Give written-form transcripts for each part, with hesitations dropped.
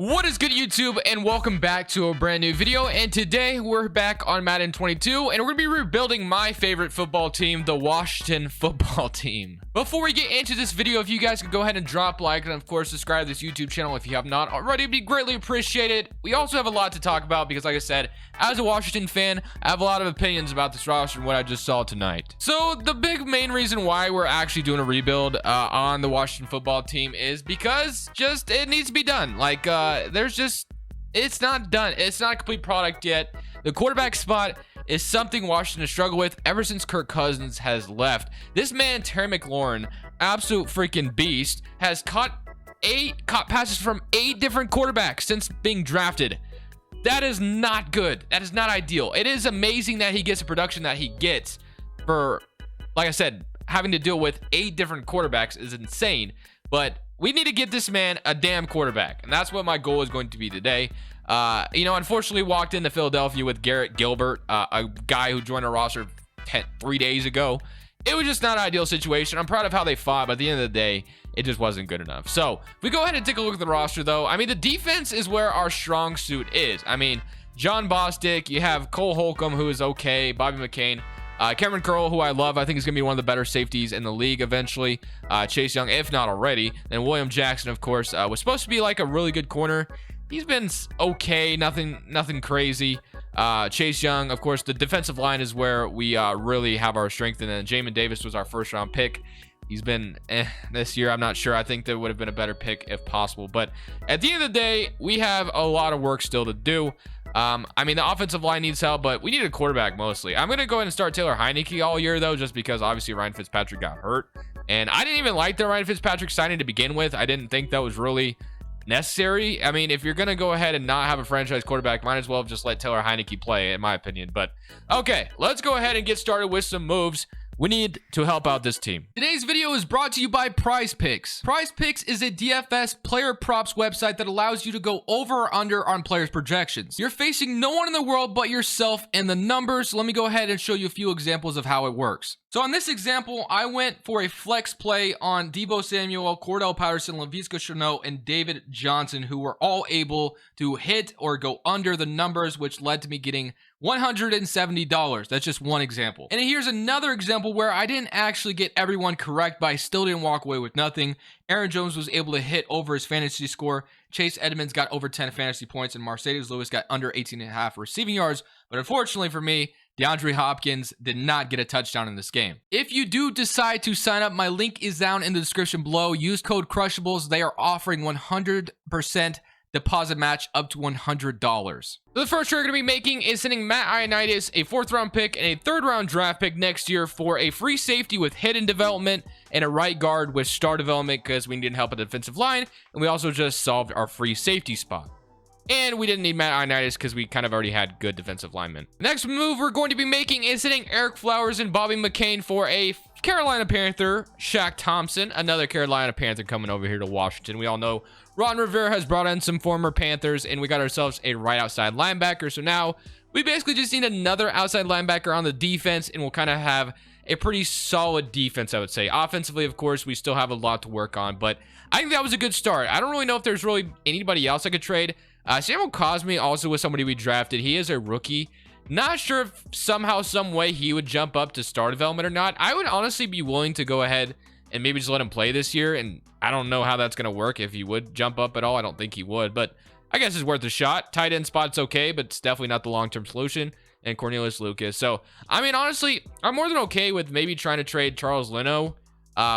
What is good, YouTube, and welcome back to a brand new video. And today we're back on Madden 22 and we're gonna be rebuilding my favorite football team, the Washington football team. Before we get into this video, if you guys could go ahead and drop a like and of course subscribe to this YouTube channel if you have not already, it'd be greatly appreciated. We also have a lot to talk about because, like I said, as a Washington fan, I have a lot of opinions about this roster and what I just saw tonight. So the big main reason why we're actually doing a rebuild on the Washington football team is because just it needs to be done. Like it's not done. It's not a complete product yet. The quarterback spot is something Washington has struggled with ever since Kirk Cousins has left. This man, Terry McLaurin, absolute freaking beast, has caught passes from 8 different quarterbacks since being drafted. That is not good. That is not ideal. It is amazing that he gets the production that he gets for, like I said, having to deal with 8 different quarterbacks is insane. But we need to get this man a damn quarterback, and that's what my goal is going to be today. Unfortunately walked into Philadelphia with Garrett Gilbert, a guy who joined our roster 3 days ago. It was just not an ideal situation. I'm proud of how they fought, but at the end of the day, it just wasn't good enough. So if we go ahead and take a look at the roster, though, I mean, the defense is where our strong suit is. I mean, John Bostic, you have Cole Holcomb, who is okay, Bobby McCain, Cameron Curl, who I love. I think is going to be one of the better safeties in the league eventually. Chase Young, if not already. And William Jackson, of course, was supposed to be like a really good corner. He's been okay, nothing crazy. Chase Young, of course, the defensive line is where we really have our strength. And then Jamin Davis was our first round pick. He's been this year. I'm not sure. I think there would have been a better pick if possible. But at the end of the day, we have a lot of work still to do. I mean, the offensive line needs help, but we need a quarterback mostly. I'm going to go ahead and start Taylor Heineke all year, though, just because obviously Ryan Fitzpatrick got hurt. And I didn't even like the Ryan Fitzpatrick signing to begin with. I didn't think that was really necessary. I mean, if you're going to go ahead and not have a franchise quarterback, might as well just let Taylor Heineke play, in my opinion. But okay, let's go ahead and get started with some moves we need to help out this team. Today's video is brought to you by Prize Picks. Prize Picks is a DFS player props website that allows you to go over or under on players' projections. You're facing no one in the world but yourself and the numbers. Let me go ahead and show you a few examples of how it works. So on this example, I went for a flex play on Deebo Samuel, Cordell Patterson, Laviska Shenault, and David Johnson, who were all able to hit or go under the numbers, which led to me getting $170. That's just one example. And here's another example where I didn't actually get everyone correct, but I still didn't walk away with nothing. Aaron Jones was able to hit over his fantasy score. Chase Edmonds got over 10 fantasy points, and Mercedes Lewis got under 18.5 receiving yards. But unfortunately for me, DeAndre Hopkins did not get a touchdown in this game. If you do decide to sign up, my link is down in the description below. Use code Crushables. They are offering 100% deposit match up to $100. The first trade we're going to be making is sending Matt Ioannidis a 4th round pick and a 3rd round draft pick next year for a free safety with hidden development and a right guard with star development because we needed help at the defensive line, and we also just solved our free safety spot. And we didn't need Matt Ioannidis because we kind of already had good defensive linemen. Next move we're going to be making is sending Eric Flowers and Bobby McCain for a Carolina Panther, Shaq Thompson, another Carolina Panther coming over here to Washington. We all know Ron Rivera has brought in some former Panthers, and we got ourselves a right outside linebacker. So now we basically just need another outside linebacker on the defense, and we'll kind of have a pretty solid defense, I would say. Offensively, of course, we still have a lot to work on, but I think that was a good start. I don't really know if there's really anybody else I could trade. Samuel Cosme also was somebody we drafted. He is a rookie. Not sure if somehow, some way he would jump up to star development or not. I would honestly be willing to go ahead and maybe just let him play this year. And I don't know how that's going to work. If he would jump up at all, I don't think he would. But I guess it's worth a shot. Tight end spot's okay, but it's definitely not the long-term solution. And Cornelius Lucas. So, I mean, honestly, I'm more than okay with maybe trying to trade Charles Leno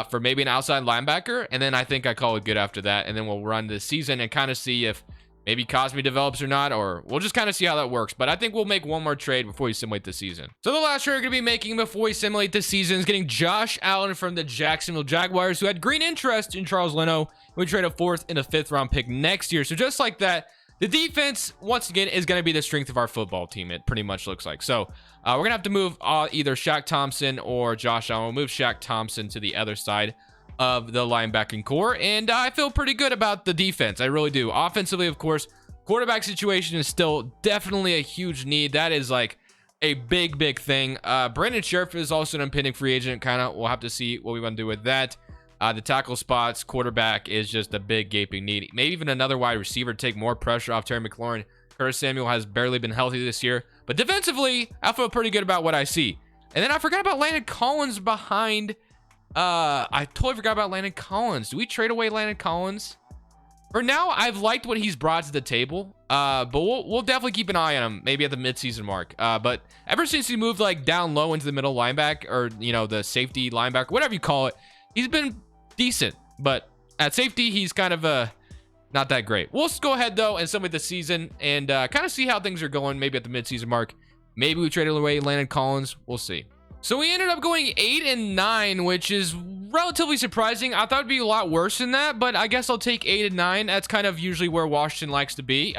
for maybe an outside linebacker. And then I think I call it good after that. And then we'll run this season and kind of see if maybe Cosme develops or not, or we'll just kind of see how that works. But I think we'll make one more trade before we simulate the season. So the last trade we're going to be making before we simulate the season is getting Josh Allen from the Jacksonville Jaguars, who had green interest in Charles Leno. We trade a 4th and a 5th round pick next year. So just like that, the defense, once again, is going to be the strength of our football team. It pretty much looks like. So we're going to have to move either Shaq Thompson or Josh Allen. We'll move Shaq Thompson to the other side of the linebacking core, and I feel pretty good about the defense. I really do. Offensively, of course, quarterback situation is still definitely a huge need. That is like a big thing. Brandon Sheriff is also an impending free agent. Kind of, we'll have to see what we want to do with that. The tackle spots, quarterback is just a big gaping need. Maybe even another wide receiver to take more pressure off Terry McLaurin. Curtis Samuel has barely been healthy this year. But defensively, I feel pretty good about what I see. And then I forgot about Landon Collins behind. I totally forgot about Landon Collins. Do we trade away Landon Collins? For now, I've liked what he's brought to the table. But we'll definitely keep an eye on him, maybe at the midseason mark. But ever since he moved like down low into the middle linebacker, or the safety linebacker, whatever you call it, he's been decent. But at safety, he's kind of not that great. We'll just go ahead though and summate the season and kind of see how things are going. Maybe at the midseason mark, maybe we traded away Landon Collins. We'll see. So we ended up going 8-9, which is relatively surprising. I thought it'd be a lot worse than that, but I guess I'll take 8-9. That's kind of usually where Washington likes to be.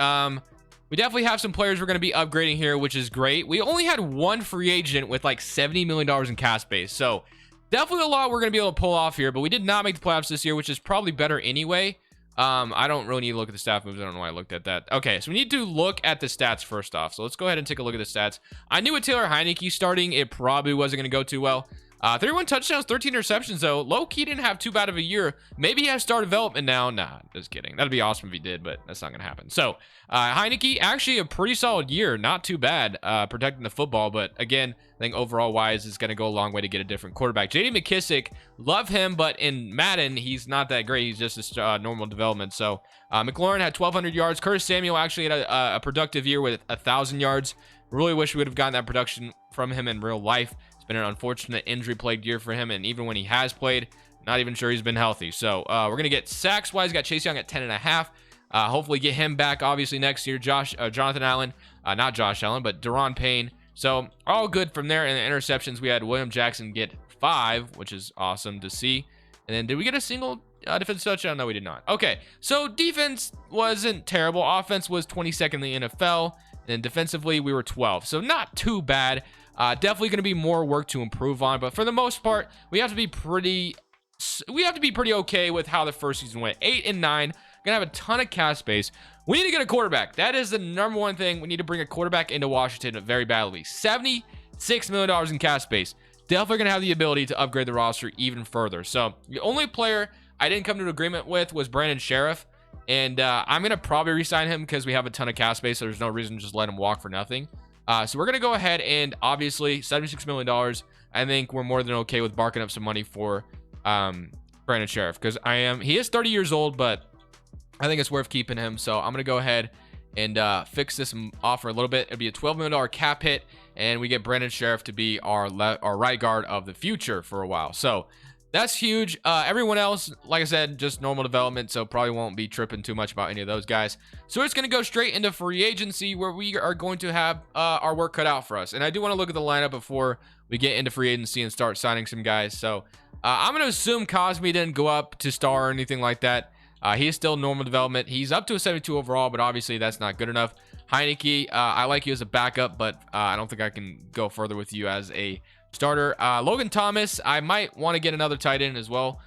We definitely have some players we're going to be upgrading here, which is great. We only had one free agent with like $70 million in cap space, so definitely a lot we're going to be able to pull off here, but we did not make the playoffs this year, which is probably better anyway. I don't really need to look at the staff moves. I don't know why I looked at that. Okay, so we need to look at the stats first off. So let's go ahead and take a look at the stats. I knew with Taylor Heineke starting, it probably wasn't going to go too well. 31 touchdowns, 13 interceptions, though. Low-key didn't have too bad of a year. Maybe he has star development now. Nah, just kidding. That'd be awesome if he did, but that's not going to happen. So, Heineke, actually a pretty solid year. Not too bad protecting the football, but again, I think overall-wise, it's going to go a long way to get a different quarterback. J.D. McKissick, love him, but in Madden, he's not that great. He's just a normal development. So, McLaurin had 1,200 yards. Curtis Samuel actually had a productive year with 1,000 yards. Really wish we would have gotten that production from him in real life. It's been an unfortunate injury-plagued year for him, and even when he has played, not even sure he's been healthy. So we're going to get sacks-wise. Got Chase Young at 10.5. Hopefully get him back, obviously, next year. Jonathan Allen, not Josh Allen, but Daron Payne. So all good from there. And the interceptions, we had William Jackson get 5, which is awesome to see. And then did we get a single defensive touchdown? No, we did not. Okay, so defense wasn't terrible. Offense was 22nd in the NFL. And defensively, we were 12. So not too bad. Definitely going to be more work to improve on, but for the most part, we have to be pretty okay with how the first season went. 8-9, gonna have a ton of cap space. We need to get a quarterback. That is the number one thing. We need to bring a quarterback into Washington very badly. $76 million in cap space. Definitely gonna have the ability to upgrade the roster even further. So the only player I didn't come to an agreement with was Brandon Sheriff, and I'm gonna probably re-sign him because we have a ton of cap space, so there's no reason to just let him walk for nothing. So we're going to go ahead and obviously $76 million. I think we're more than okay with barking up some money for Brandon Sheriff because he is 30 years old, but I think it's worth keeping him. So I'm going to go ahead and fix this offer a little bit. It'll be a $12 million cap hit, and we get Brandon Sheriff to be our right guard of the future for a while. So that's huge. Everyone else, like I said, just normal development, so probably won't be tripping too much about any of those guys. So we're just going to go straight into free agency where we are going to have our work cut out for us. And I do want to look at the lineup before we get into free agency and start signing some guys. So I'm going to assume Cosme didn't go up to star or anything like that. He is still normal development. He's up to a 72 overall, but obviously that's not good enough. Heineke, I like you as a backup, but I don't think I can go further with you as a starter. Logan Thomas, I might want to get another tight end as well.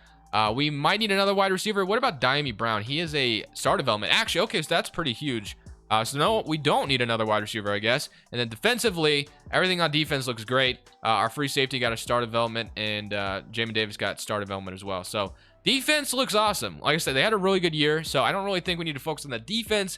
We might need another wide receiver. What about Diami Brown? He is a star development. Actually, okay, so that's pretty huge. So no, we don't need another wide receiver, I guess. And then defensively, everything on defense looks great. Our free safety got a star development, and Jamin Davis got star development as well. So defense looks awesome. Like I said, they had a really good year, so I don't really think we need to focus on the defense.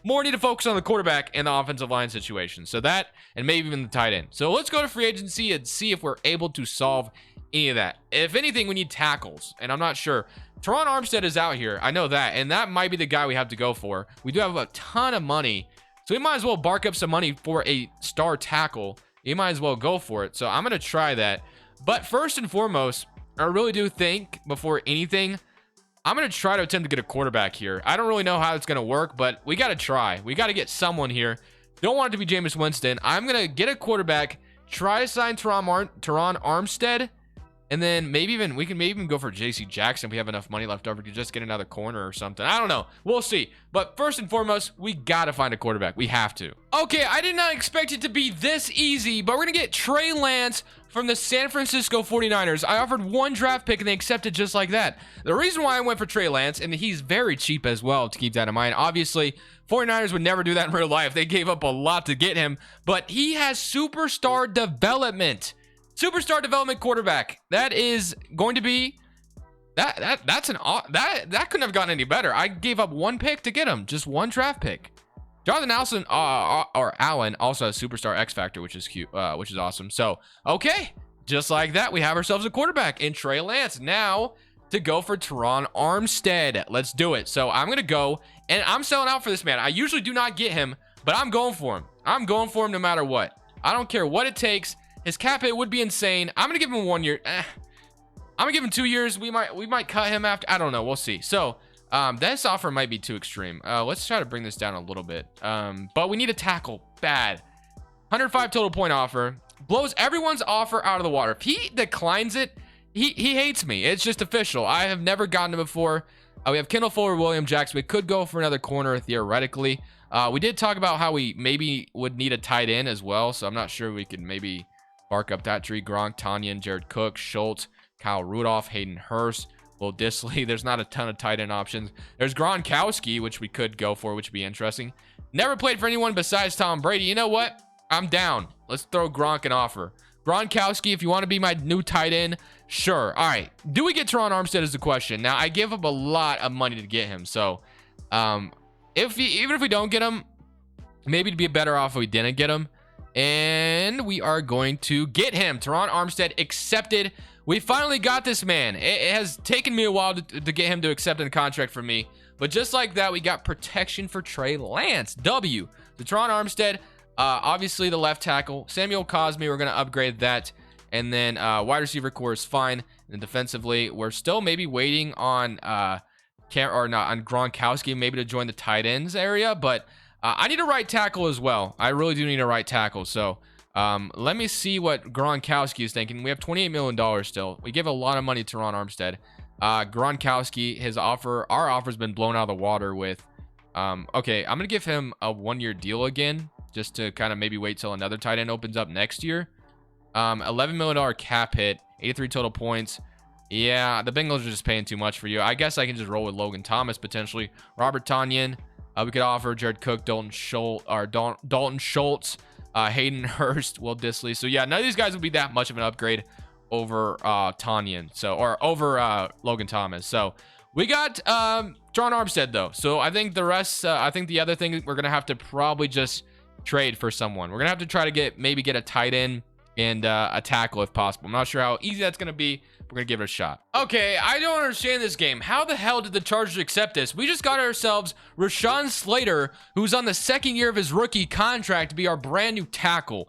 More need to focus on the quarterback and the offensive line situation. So that, and maybe even the tight end. So let's go to free agency and see if we're able to solve any of that. If anything, we need tackles, and I'm not sure. Teron Armstead is out here. I know that, and that might be the guy we have to go for. We do have a ton of money, so we might as well bark up some money for a star tackle. You might as well go for it. So I'm going to try that. But first and foremost, I really do think before anything, I'm going to try to attempt to get a quarterback here. I don't really know how it's going to work, but we got to try. We got to get someone here. Don't want it to be Jameis Winston. I'm going to get a quarterback, try to sign Teron Armstead, and then we can maybe even go for JC Jackson if we have enough money left over to just get another corner or something. I don't know. We'll see. But first and foremost, we got to find a quarterback. We have to. Okay, I did not expect it to be this easy, but we're going to get Trey Lance from the San Francisco 49ers. I offered one draft pick and they accepted just like that. The reason why I went for Trey Lance, and he's very cheap as well, to keep that in mind. Obviously, 49ers would never do that in real life. They gave up a lot to get him, but he has superstar development. Superstar development quarterback. That is going to be That couldn't have gotten any better. I gave up one pick to get him, just one draft pick. Jonathan Allen, or Allen, also has superstar X Factor, which is cute, which is awesome. So, okay, just like that, we have ourselves a quarterback in Trey Lance. Now to go for Teron Armstead. Let's do it. So I'm gonna go, and I'm selling out for this man. I usually do not get him, but I'm going for him. I'm going for him no matter what. I don't care what it takes. His cap hit would be insane. I'm gonna give him 1 year. I'm gonna give him 2 years. We might cut him after. I don't know. We'll see. So this offer might be too extreme. Let's try to bring this down a little bit. But we need a tackle bad. 105 total point offer. Blows everyone's offer out of the water. If he declines it, he hates me. It's just official. I have never gotten it before. We have Kendall Fuller, William Jackson. We could go for another corner theoretically. We did talk about how we maybe would need a tight end as well. So I'm not sure we could maybe bark up that tree. Gronk, Tanyan, Jared Cook, Schultz, Kyle Rudolph, Hayden Hurst, Will Disley. There's not a ton of tight end options. There's Gronkowski, which we could go for, which would be interesting. Never played for anyone besides Tom Brady. You know what? I'm down. Let's throw Gronk an offer. Gronkowski, if you want to be my new tight end, sure. All right. Do we get Teron Armstead is the question. Now, I give up a lot of money to get him. So, even if we don't get him, maybe it'd be better off if we didn't get him. And we are going to get him. Teron Armstead accepted. We finally got this man. It has taken me a while to get him to accept a contract from me. But just like that, we got protection for Trey Lance. W. The Teron Armstead, obviously the left tackle. Samuel Cosme, we're going to upgrade that. And then wide receiver core is fine. And defensively, we're still maybe waiting on on Gronkowski maybe to join the tight ends area. But I need a right tackle as well. I really do need a right tackle. So let me see what Gronkowski is thinking. We have $28 million still. We give a lot of money to Teron Armstead. Gronkowski, our offer's been blown out of the water with, okay, I'm going to give him a 1 year deal again, just to kind of maybe wait till another tight end opens up next year. $11 million cap hit, 83 total points. Yeah, the Bengals are just paying too much for you. I guess I can just roll with Logan Thomas potentially. Robert Tonyan. We could offer Jared Cook, Dalton Schultz, Hayden Hurst, Will Disley. So yeah, none of these guys would be that much of an upgrade over Tanyan, or over Logan Thomas. So we got Teron Armstead though. So I think the rest, I think the other thing, we're gonna have to probably just trade for someone. We're gonna have to try to maybe get a tight end and a tackle if possible. I'm not sure how easy that's gonna be. We're gonna give it a shot. Okay, I don't understand this game. How the hell did the Chargers accept this? We just got ourselves Rashawn Slater, who's on the second year of his rookie contract, to be our brand new tackle.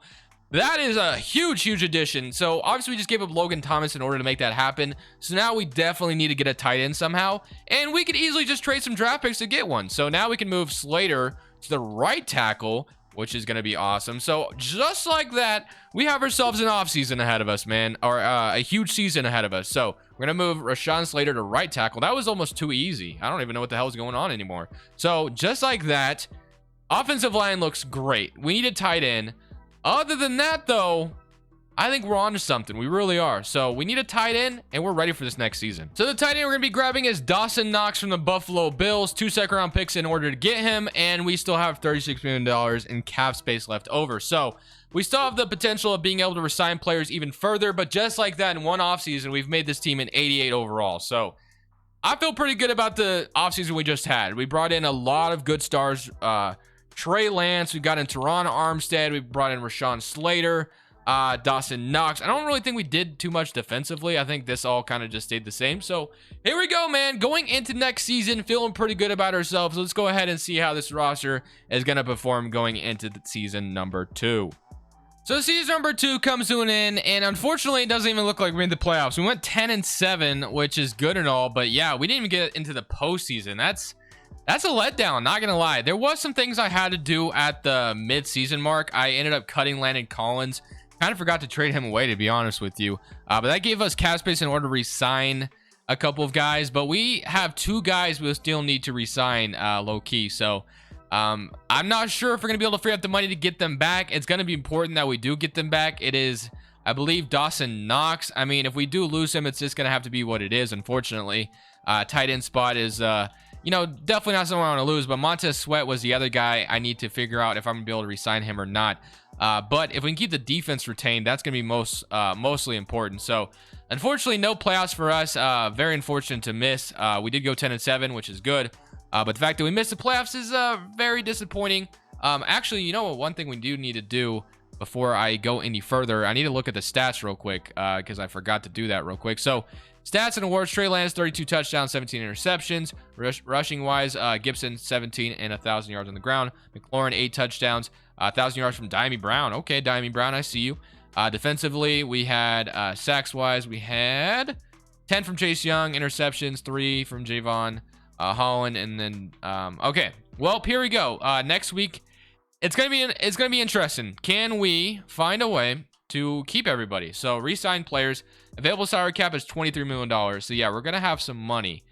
That is a huge addition. So obviously we just gave up Logan Thomas in order to make that happen. So now we definitely need to get a tight end somehow, and we could easily just trade some draft picks to get one. So now we can move Slater to the right tackle, which is going to be awesome. So just like that, we have ourselves an offseason ahead of us, man, or a huge season ahead of us. So we're going to move Rashawn Slater to right tackle. That was almost too easy. I don't even know what the hell is going on anymore. So just like that, offensive line looks great. We need a tight end. Other than that, though, I think we're on to something. We really are. So we need a tight end, and we're ready for this next season. So the tight end we're going to be grabbing is Dawson Knox from the Buffalo Bills. 2 second-round picks in order to get him, and we still have $36 million in cap space left over. So we still have the potential of being able to resign players even further, but just like that, in one offseason, we've made this team an 88 overall. So I feel pretty good about the offseason we just had. We brought in a lot of good stars. Trey Lance, we got in Teron Armstead, we brought in Rashawn Slater, Dawson Knox. I don't really think we did too much defensively. I think this all kind of just stayed the same. So here we go, man. Going into next season, feeling pretty good about ourselves. Let's go ahead and see how this roster is going to perform going into the season number 2. So season number 2 comes to an end, and unfortunately, it doesn't even look like we're in the playoffs. We went 10-7, which is good and all, but yeah, we didn't even get into the postseason. That's a letdown, not gonna lie. There was some things I had to do at the mid-season mark. I ended up cutting Landon Collins. Kind of forgot to trade him away, to be honest with you. But that gave us cap space in order to re-sign a couple of guys. But we have 2 guys we'll still need to re-sign low-key. So I'm not sure if we're gonna be able to free up the money to get them back. It's gonna be important that we do get them back. It is, I believe, Dawson Knox. I mean, if we do lose him, it's just gonna have to be what it is, unfortunately. Tight end spot is... you know, definitely not someone I want to lose. But Montez Sweat was the other guy I need to figure out if I'm gonna be able to re-sign him or not. But if we can keep the defense retained, that's gonna be mostly important. So unfortunately, no playoffs for us. Very unfortunate to miss. We did go 10-7, which is good. But the fact that we missed the playoffs is very disappointing. Actually, you know what? One thing we do need to do before I go any further, I need to look at the stats real quick because I forgot to do that real quick. So stats and awards: Trey Lance 32 touchdowns, 17 interceptions. Rushing wise, Gibson 17 and 1,000 yards on the ground. McLaurin 8 touchdowns, 1,000 yards from Diami Brown. Okay, Diami Brown, I see you. Defensively, we had sacks wise, we had 10 from Chase Young, interceptions 3 from Javon Holland, and then okay. Well, here we go. Next week, it's gonna be interesting. Can we find a way to keep everybody? So re-sign players. Available salary cap is $23 million. So yeah, we're gonna have some money,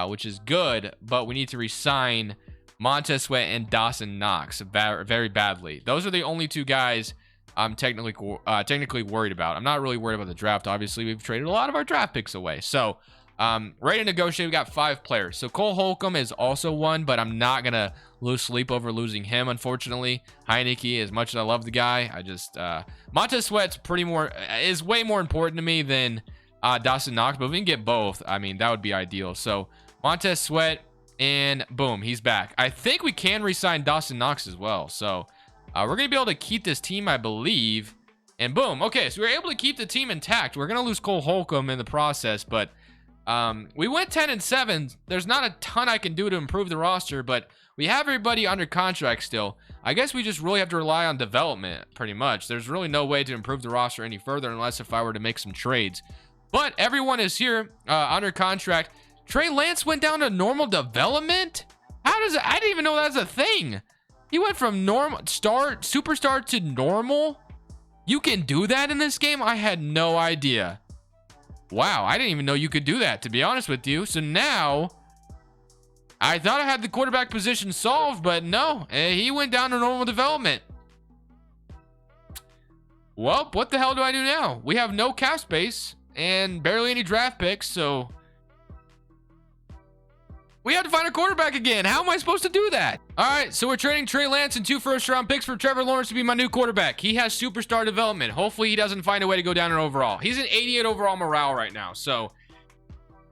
which is good. But we need to re-sign Montez Sweat and Dawson Knox very badly. Those are the only two guys I'm technically worried about. I'm not really worried about the draft. Obviously, we've traded a lot of our draft picks away. So ready to negotiate. We got 5 players. So Cole Holcomb is also one, but I'm not gonna lose sleep over losing him, unfortunately. Heineke, as much as I love the guy, I just Montez Sweat's is way more important to me than Dawson Knox. But if we can get both, I mean, that would be ideal. So Montez Sweat, and boom, he's back. I think we can re-sign Dawson Knox as well. So we're gonna be able to keep this team, I believe. And boom, okay, so we're able to keep the team intact. We're gonna lose Cole Holcomb in the process, but we went 10-7. There's not a ton I can do to improve the roster, but we have everybody under contract still. I guess we just really have to rely on development, pretty much. There's really no way to improve the roster any further unless if I were to make some trades. But everyone is here under contract. Trey Lance went down to normal development? How does it? I didn't even know that's a thing. He went from superstar to normal? You can do that in this game? I had no idea. Wow, I didn't even know you could do that, to be honest with you. So now, I thought I had the quarterback position solved, but no, he went down to normal development. Well, what the hell do I do now? We have no cap space and barely any draft picks, so we have to find a quarterback again. How am I supposed to do that? All right, so we're trading Trey Lance and 2 first-round picks for Trevor Lawrence to be my new quarterback. He has superstar development. Hopefully, he doesn't find a way to go down in overall. He's an 88 overall morale right now. So,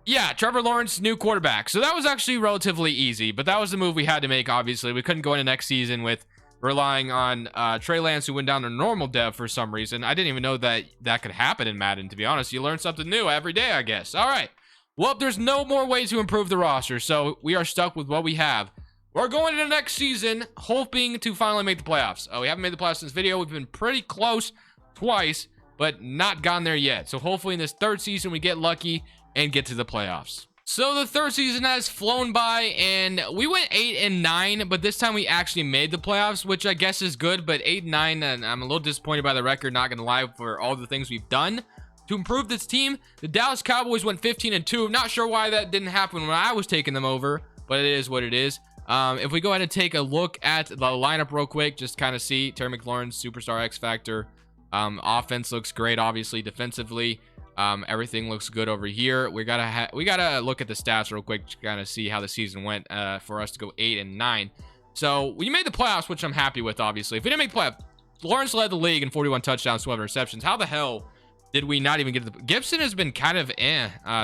yeah, Trevor Lawrence, new quarterback. So that was actually relatively easy, but that was the move we had to make, obviously. We couldn't go into next season with relying on Trey Lance, who went down to normal dev for some reason. I didn't even know that could happen in Madden, to be honest. You learn something new every day, I guess. All right. Well, there's no more ways to improve the roster, so we are stuck with what we have. We're going into next season, hoping to finally make the playoffs. We haven't made the playoffs in this video. We've been pretty close twice, but not gone there yet. So hopefully in this 3rd season, we get lucky and get to the playoffs. So the 3rd season has flown by, and we went 8-9, but this time we actually made the playoffs, which I guess is good, but 8-9, and I'm a little disappointed by the record, not going to lie, for all the things we've done to improve this team. The Dallas Cowboys went 15-2. Not sure why that didn't happen when I was taking them over, but it is what it is. If we go ahead and take a look at the lineup real quick, just kind of see Terry McLaurin's superstar X factor. Offense looks great, obviously. Defensively, everything looks good over here. We gotta look at the stats real quick to kind of see how the season went for us to go 8-9. So we made the playoffs, which I'm happy with. Obviously, if we didn't make the playoffs, Lawrence led the league in 41 touchdowns, 12 receptions. How the hell did we not even get the Gibson has been kind of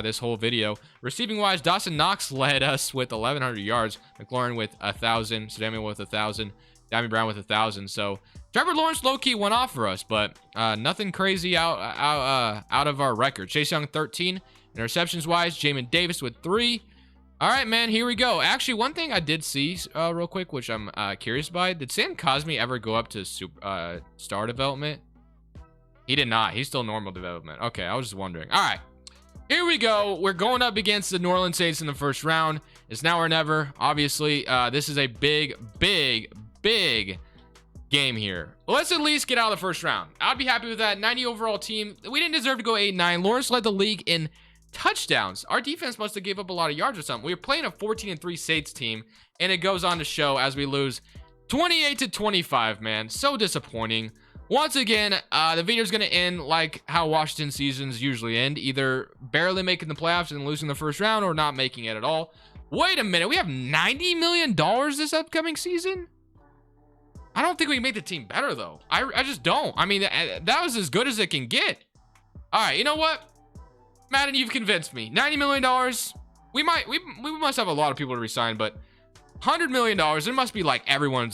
this whole video. Receiving wise, Dawson Knox led us with 1,100 yards. McLaurin with 1,000. Samuel with 1,000. Diami Brown with 1,000. So Trevor Lawrence low-key went off for us, but nothing crazy out of our record. Chase Young 13. Interceptions wise, Jamin Davis with 3. All right, man, here we go. Actually, one thing I did see real quick, which I'm curious by, did Sam Cosmi ever go up to star development? He did not. He's still normal development. Okay, I was just wondering. All right, here we go. We're going up against the New Orleans Saints in the 1st round. It's now or never. Obviously, this is a big game here. Let's at least get out of the 1st round. I'd be happy with that. 90 overall team. We didn't deserve to go 8-9. Lawrence led the league in touchdowns. Our defense must have gave up a lot of yards or something. We were playing a 14-3 Saints team, and it goes on to show as we lose 28-25, man. So disappointing. Once again, the video is going to end like how Washington seasons usually end, either barely making the playoffs and losing the 1st round or not making it at all. Wait a minute. We have $90 million this upcoming season? I don't think we can make the team better, though. I just don't. I mean, that was as good as it can get. All right, you know what? Madden, you've convinced me. $90 million. We must have a lot of people to resign, but $100 million, it must be like everyone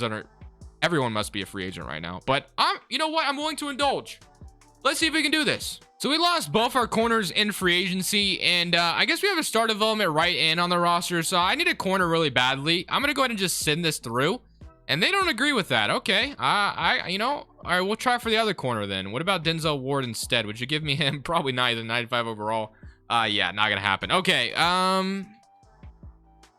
must be a free agent right now. But you know what? I'm willing to indulge. Let's see if we can do this. So we lost both our corners in free agency, and I guess we have a star development right in on the roster, so I need a corner really badly. I'm gonna go ahead and just send this through, and they don't agree with that. Okay, you know, all right, we'll try for the other corner then. What about Denzel Ward instead? Would you give me him? Probably not. Either 95 overall. Yeah, not gonna happen. Okay,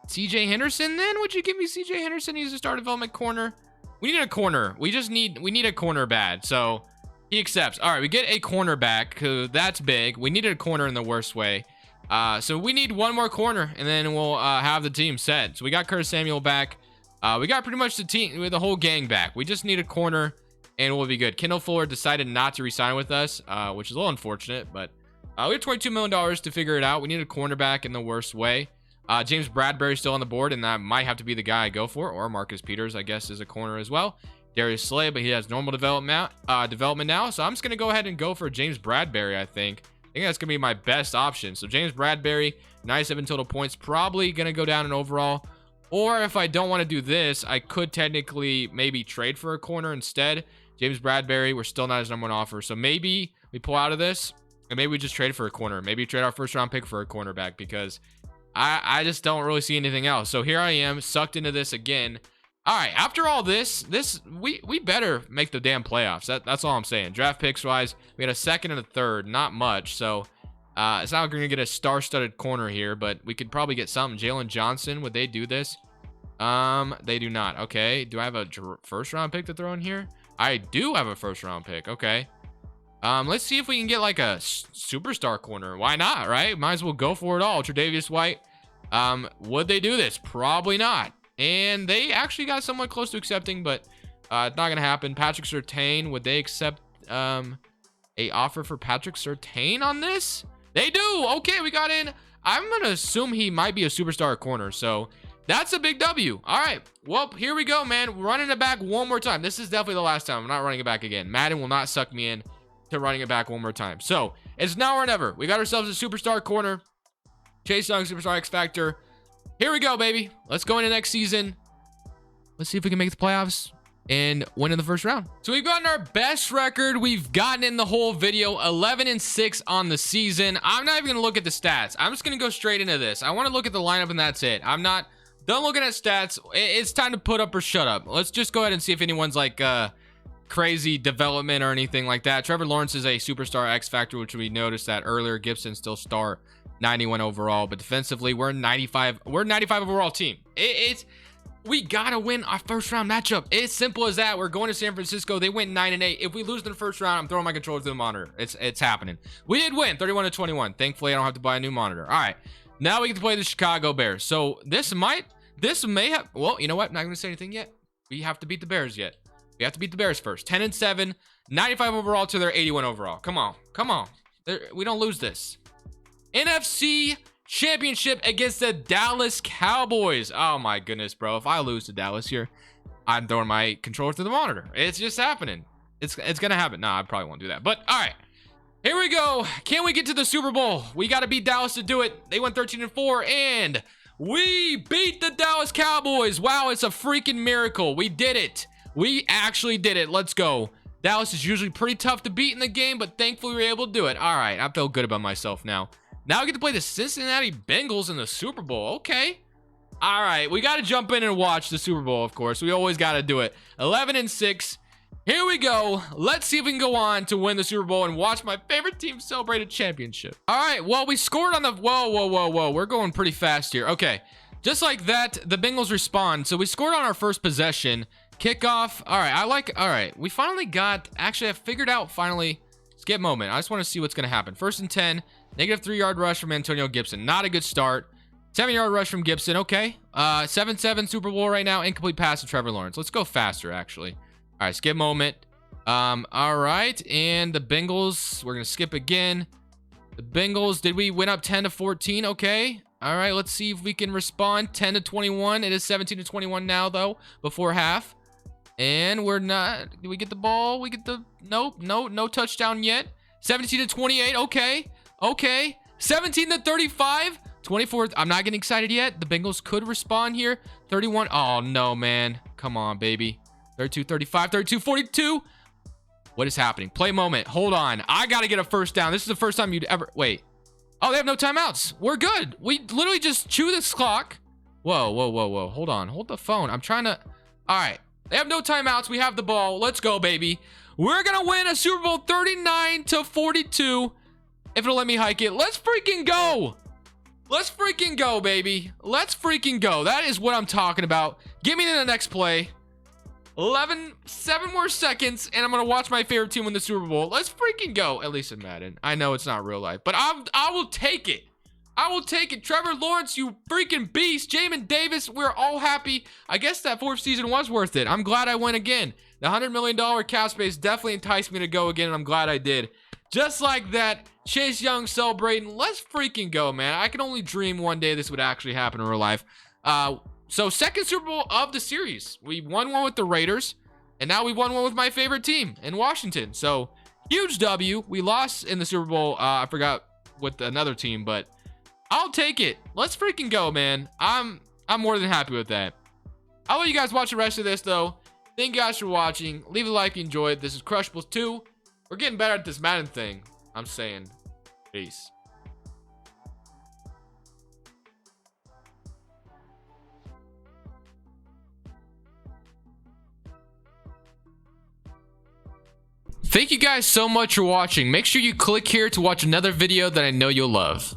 CJ Henderson then? Would you give me CJ Henderson? He's a star development corner. We need a corner. We need a corner bad. So he accepts. All right, we get a corner back. That's big. We needed a corner in the worst way. So we need one more corner, and then we'll have the team set. So we got Curtis Samuel back. We got pretty much the whole gang back. We just need a corner, and we'll be good. Kendall Fuller decided not to resign with us, which is a little unfortunate, but we have $22 million to figure it out. We need a cornerback in the worst way. James Bradbury still on the board, and that might have to be the guy I go for, or Marcus Peters, I guess, is a corner as well. Darius Slay, but he has normal development now, so I'm just going to go ahead and go for James Bradbury, I think. I think that's going to be my best option. So James Bradbury, 97 total points, probably going to go down in overall. Or if I don't want to do this, I could technically maybe trade for a corner instead. James Bradbury, we're still not his #1 offer, so maybe we pull out of this, and maybe we just trade for a corner. Maybe trade our first-round pick for a cornerback, because I just don't really see anything else. So here I am, sucked into this again. All right, after all this we better make the damn playoffs. That's all I'm saying. Draft picks wise, we had a second and a third, not much. So it's not like we're gonna get a star-studded corner here, but we could probably get something. Jalen Johnson, would they do this? They do not. Okay, do I have a first-round pick to throw in here? I do have a first-round pick. Okay. Let's see if we can get like a superstar corner. Why not, right? Might as well go for it all. Tre'Davious White. Would they do this? Probably not. And they actually got somewhat close to accepting, but it's not gonna happen. Patrick Surtain, would they accept a offer for Patrick Surtain on this? They do. Okay, we got in. I'm gonna assume he might be a superstar corner, so that's a big W. All right, well, here we go, man. Running it back one more time. This is definitely the last time. I'm not running it back again. Madden will not suck me in to running it back one more time. So it's now or never. We got ourselves a superstar corner. Chase Young, superstar X Factor. Here we go, baby. Let's go into next season. Let's see if we can make the playoffs and win in the first round. So we've gotten our best record we've gotten in the whole video, 11-6 on the season. I'm not even gonna look at the stats. I'm just gonna go straight into this. I want to look at the lineup, and that's it. I'm not done looking at stats. It's time to put up or shut up. Let's just go ahead and see if anyone's like crazy development or anything like that. Trevor Lawrence is a superstar X Factor, which we noticed that earlier. Gibson still star, 91 overall, but defensively we're 95. We're a 95 overall team. We gotta win our first round matchup. It's simple as that. We're going to San Francisco. They went 9-8. If we lose in the first round, I'm throwing my controller to the monitor. It's happening. We did win 31-21. Thankfully, I don't have to buy a new monitor. All right, now we get to play the Chicago Bears. So this may have. Well, you know what? I'm not gonna say anything yet. We have to beat the Bears yet. We have to beat the Bears first. 10-7, 95 overall to their 81 overall. Come on. We don't lose this. NFC Championship against the Dallas Cowboys. Oh my goodness, bro. If I lose to Dallas here, I'm throwing my controller to the monitor. It's just happening. It's gonna happen. Nah, I probably won't do that. But all right, here we go. Can we get to the Super Bowl? We got to beat Dallas to do it. They went 13-4, and we beat the Dallas Cowboys. Wow, it's a freaking miracle. We did it. We actually did it. Let's go. Dallas is usually pretty tough to beat in the game, but thankfully we were able to do it. All right, I feel good about myself now. Now we get to play the Cincinnati Bengals in the Super Bowl. Okay. All right, we got to jump in and watch the Super Bowl, of course. We always got to do it. 11-6. Here we go. Let's see if we can go on to win the Super Bowl and watch my favorite team celebrate a championship. All right, well, we scored on the... Whoa. We're going pretty fast here. Okay, just like that, the Bengals respond. So we scored on our first possession. Kickoff. All right, we finally got... Actually, I figured out finally... Skip moment. I just want to see what's going to happen. 1st and 10. Negative 3-yard rush from Antonio Gibson. Not a good start. 7-yard rush from Gibson. Okay. 7-7 Super Bowl right now. Incomplete pass to Trevor Lawrence. Let's go faster, actually. All right, skip moment. All right, and the Bengals, we're going to skip again. The Bengals, did we win up 10-14? Okay. All right, let's see if we can respond. 10 to 21. It is 17 to 21 now, though, before half. And we're not. Do we get the ball? We get the. Nope. No touchdown yet. 17 to 28. Okay. 17 to 35. 24. I'm not getting excited yet. The Bengals could respond here. 31. Oh, no, man. Come on, baby. 32, 35, 32, 42. What is happening? Play moment. Hold on. I got to get a first down. This is the first time you'd ever... Wait. Oh, they have no timeouts. We're good. We literally just chew this clock. Whoa. Hold on. Hold the phone. I'm trying to... All right. They have no timeouts. We have the ball. Let's go, baby. We're going to win a Super Bowl 39 to 42. If it'll let me hike it. Let's freaking go. Let's freaking go, baby. Let's freaking go. That is what I'm talking about. Get me to the next play. 7 more seconds, and I'm going to watch my favorite team win the Super Bowl. Let's freaking go. At least in Madden. I know it's not real life, but I will take it. I will take it. Trevor Lawrence, you freaking beast. Jamin Davis, we're all happy. I guess that 4th season was worth it. I'm glad I went again. The $100 million cap space definitely enticed me to go again, and I'm glad I did. Just like that, Chase Young celebrating. Let's freaking go, man. I can only dream one day this would actually happen in real life. So second Super Bowl of the series. We won one with the Raiders, and now we won one with my favorite team in Washington. So huge W. We lost in the Super Bowl. I forgot with another team, but I'll take it. Let's freaking go, man. I'm more than happy with that. I'll let you guys watch the rest of this, though. Thank you guys for watching. Leave a like if you enjoyed. This is Crushables 2. We're getting better at this Madden thing. I'm saying. Peace. Thank you guys so much for watching. Make sure you click here to watch another video that I know you'll love.